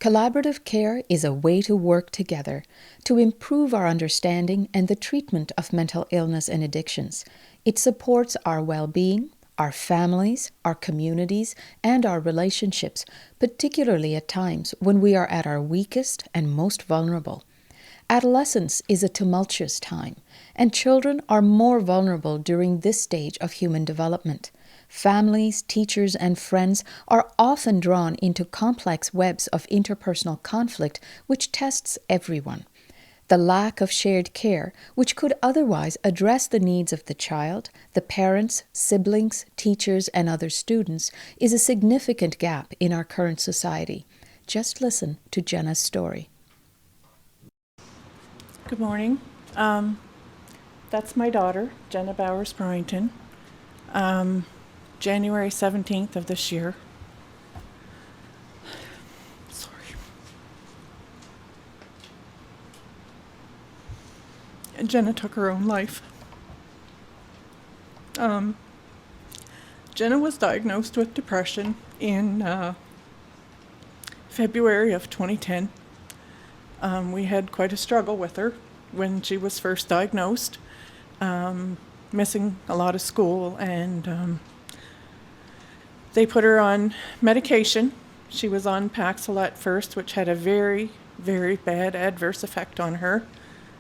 Collaborative care is a way to work together to improve our understanding and the treatment of mental illness and addictions. It supports our well-being, our families, our communities, and our relationships, particularly at times when we are at our weakest and most vulnerable. Adolescence is a tumultuous time, and children are more vulnerable during this stage of human development. Families, teachers, and friends are often drawn into complex webs of interpersonal conflict which tests everyone. The lack of shared care, which could otherwise address the needs of the child, the parents, siblings, teachers, and other students, is a significant gap in our current society. Just listen to Jenna'S story. Good morning. That's my daughter, Jenna Bowers-Bryington. January 17th of this year. Sorry. And Jenna took her own life. Jenna was diagnosed with depression in February of 2010. We had quite a struggle with her when she was first diagnosed, missing a lot of school, and they put her on medication. She was on Paxil at first, which had a very, very bad adverse effect on her.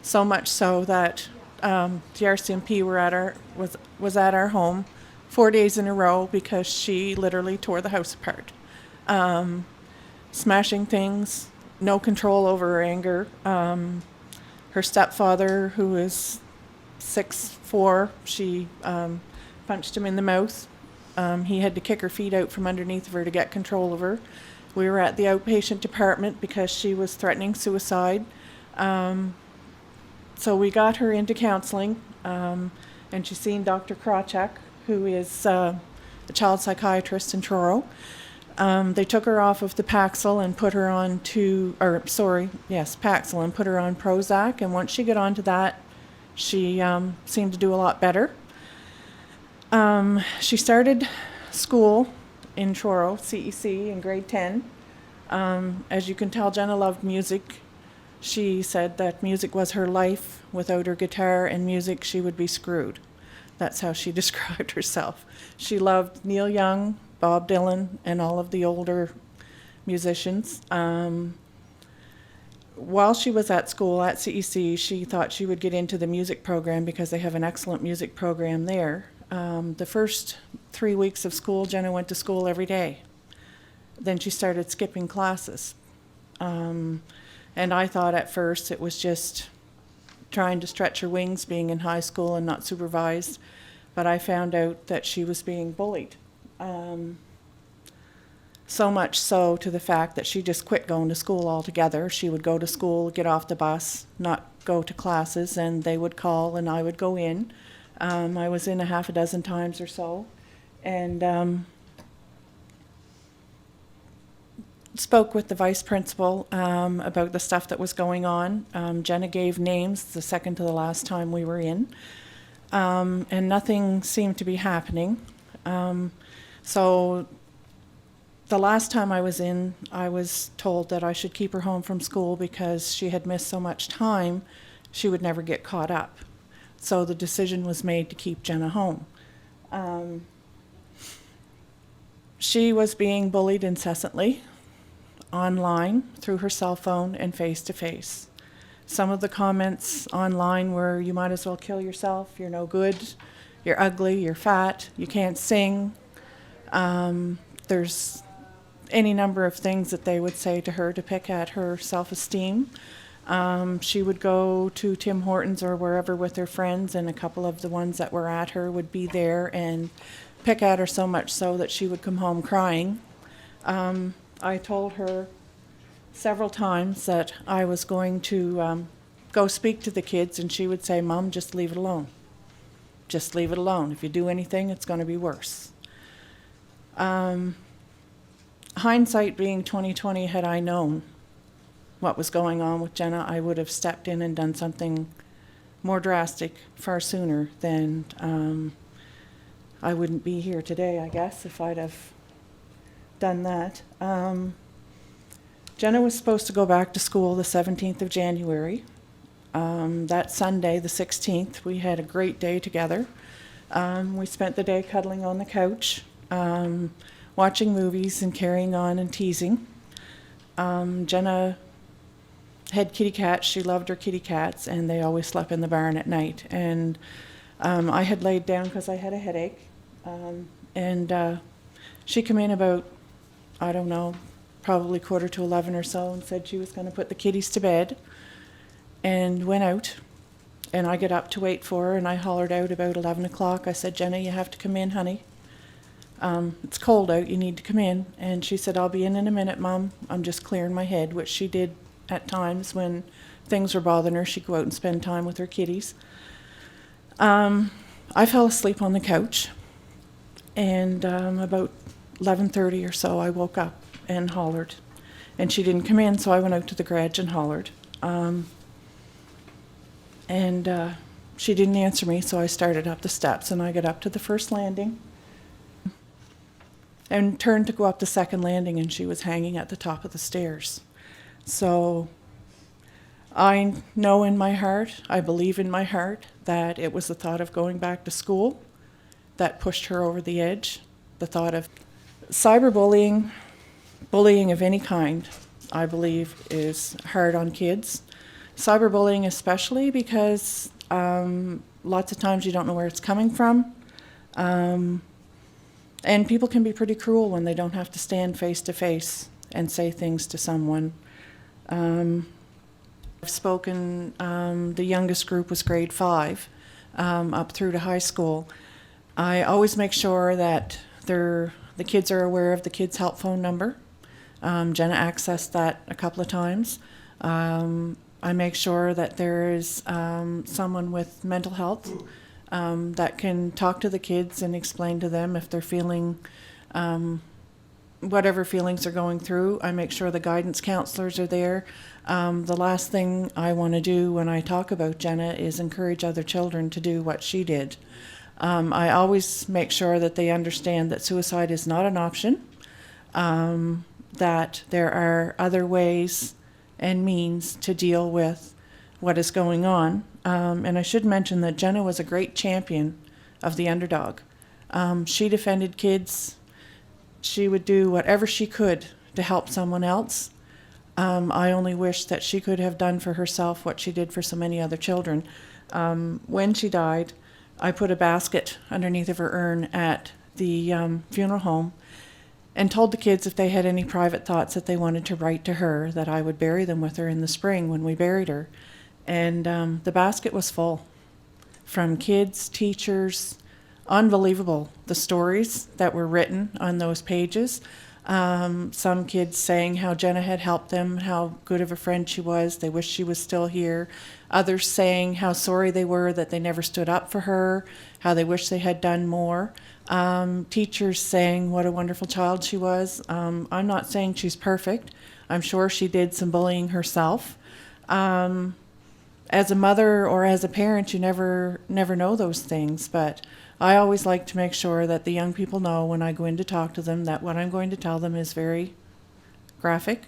So much so that the RCMP was at our home 4 days in a row because she literally tore the house apart. Smashing things, no control over her anger. Her stepfather, who is 6'4", she punched him in the mouth. He had to kick her feet out from underneath of her to get control of her. We were at the outpatient department because she was threatening suicide. So we got her into counseling, and she's seen Dr. Krawchuk, who is a child psychiatrist in Truro. They took her off of the Paxil and put her on Paxil and put her on Prozac. And once she got onto that, she seemed to do a lot better. She started school in Truro, CEC, in grade 10. As you can tell, Jenna loved music. She said that music was her life. Without her guitar and music, she would be screwed. That's how she described herself. She loved Neil Young, Bob Dylan, and all of the older musicians. While she was at school at CEC, she thought she would get into the music program because they have an excellent music program there. The first 3 weeks of school, Jenna went to school every day. Then she started skipping classes. And I thought at first it was just trying to stretch her wings being in high school and not supervised. But I found out that she was being bullied. So much so to the fact that she just quit going to school altogether. She would go to school, get off the bus, not go to classes, and they would call and I would go in. I was in a half a dozen times or so, and spoke with the vice principal about the stuff that was going on. Jenna gave names the second to the last time we were in, and nothing seemed to be happening. So the last time I was in, I was told that I should keep her home from school because she had missed so much time, she would never get caught up. So the decision was made to keep Jenna home. She was being bullied incessantly, online, through her cell phone, and face-to-face. Some of the comments online were, "You might as well kill yourself, you're no good, you're ugly, you're fat, you can't sing." There's any number of things that they would say to her to pick at her self-esteem. She would go to Tim Hortons or wherever with her friends, and a couple of the ones that were at her would be there and pick at her so much so that she would come home crying. I told her several times that I was going to go speak to the kids, and she would say, "Mom, just leave it alone. Just leave it alone. If you do anything, it's going to be worse." Hindsight being 2020, had I known what was going on with Jenna, I would have stepped in and done something more drastic far sooner than I wouldn't be here today, I guess, if I'd have done that. Jenna was supposed to go back to school the 17th of January. That Sunday, the 16th, we had a great day together. We spent the day cuddling on the couch, watching movies and carrying on and teasing. Jenna had kitty cats. She loved her kitty cats, and they always slept in the barn at night. And I had laid down because I had a headache. And she came in about, I don't know, probably 10:45 or so, and said she was going to put the kitties to bed, and went out. And I got up to wait for her, and I hollered out about 11 o'clock. I said, Jenna, you have to come in, honey. It's cold out, you need to come in. And she said, I'll be in a minute, Mom. I'm just clearing my head, which she did at times when things were bothering her. She'd go out and spend time with her kitties. I fell asleep on the couch, and about 11:30 or so, I woke up and hollered. And she didn't come in, so I went out to the garage and hollered. And she didn't answer me, so I started up the steps, and I got up to the first landing and turned to go up the second landing, and she was hanging at the top of the stairs. So I know in my heart, I believe in my heart, that it was the thought of going back to school that pushed her over the edge. The thought of cyberbullying, bullying of any kind, I believe, is hard on kids. Cyberbullying especially, because lots of times you don't know where it's coming from. And people can be pretty cruel when they don't have to stand face to face and say things to someone. I've spoken, the youngest group was grade 5, up through to high school. I always make sure that the kids are aware of the kids' help phone number. Jenna accessed that a couple of times. I make sure that there is someone with mental health that can talk to the kids and explain to them if they're feeling whatever feelings they're going through. I make sure the guidance counselors are there. The last thing I want to do when I talk about Jenna is encourage other children to do what she did. I always make sure that they understand that suicide is not an option, that there are other ways and means to deal with what is going on. And I should mention that Jenna was a great champion of the underdog. She defended kids. She would do whatever she could to help someone else. I only wish that she could have done for herself what she did for so many other children. When she died, I put a basket underneath of her urn at the funeral home and told the kids if they had any private thoughts that they wanted to write to her, that I would bury them with her in the spring when we buried her. And the basket was full, from kids, teachers. Unbelievable, the stories that were written on those pages. Some kids saying how Jenna had helped them, how good of a friend she was, they wish she was still here. Others saying how sorry they were that they never stood up for her, how they wish they had done more. Teachers saying what a wonderful child she was. I'm not saying she's perfect. I'm sure she did some bullying herself. As a mother or as a parent, you never know those things, but I always like to make sure that the young people know when I go in to talk to them that what I'm going to tell them is very graphic.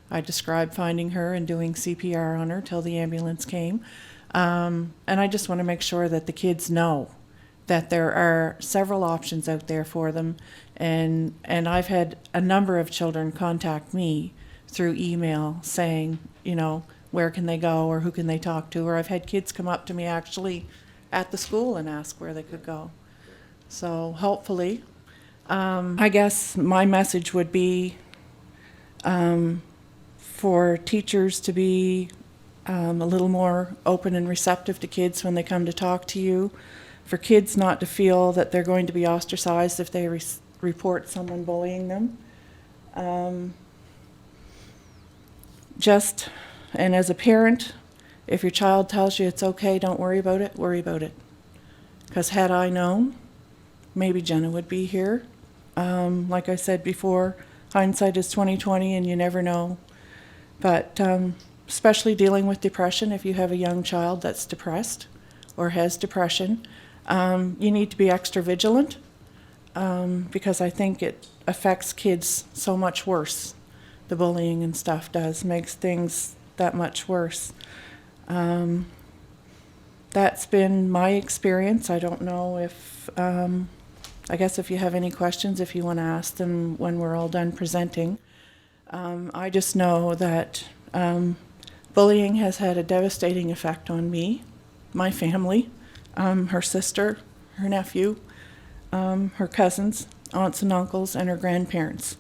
I described finding her and doing CPR on her till the ambulance came. And I just want to make sure that the kids know that there are several options out there for them. And I've had a number of children contact me through email saying, where can they go or who can they talk to? Or I've had kids come up to me actually at the school and ask where they could go. So hopefully, I guess my message would be for teachers to be a little more open and receptive to kids when they come to talk to you, for kids not to feel that they're going to be ostracized if they report someone bullying them. And as a parent, if your child tells you it's okay, don't worry about it, worry about it. Because had I known, maybe Jenna would be here. Like I said before, hindsight is 20/20 and you never know. But especially dealing with depression, if you have a young child that's depressed or has depression, you need to be extra vigilant because I think it affects kids so much worse the bullying and stuff does, makes things that much worse. That's been my experience. I don't know if, I guess if you have any questions, if you want to ask them when we're all done presenting. I just know that bullying has had a devastating effect on me, my family, her sister, her nephew, her cousins, aunts and uncles, and her grandparents.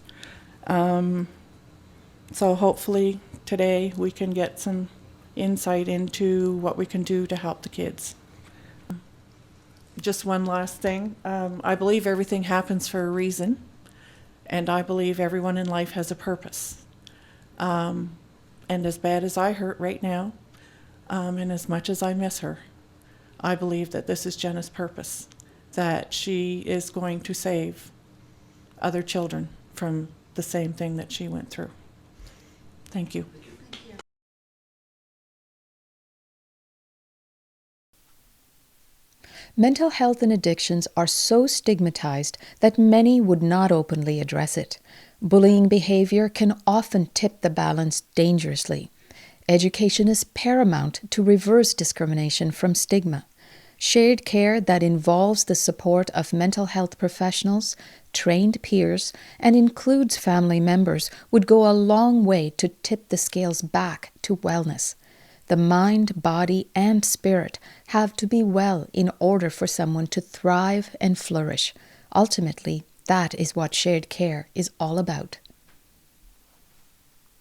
So hopefully today we can get some insight into what we can do to help the kids. Just one last thing. I believe everything happens for a reason, and I believe everyone in life has a purpose. And as bad as I hurt right now, and as much as I miss her, I believe that this is Jenna'S purpose, that she is going to save other children from the same thing that she went through. Thank you. Mental health and addictions are so stigmatized that many would not openly address it. Bullying behavior can often tip the balance dangerously. Education is paramount to reverse discrimination from stigma. Shared care that involves the support of mental health professionals, trained peers, and includes family members would go a long way to tip the scales back to wellness. The mind, body, and spirit have to be well in order for someone to thrive and flourish. Ultimately, that is what shared care is all about.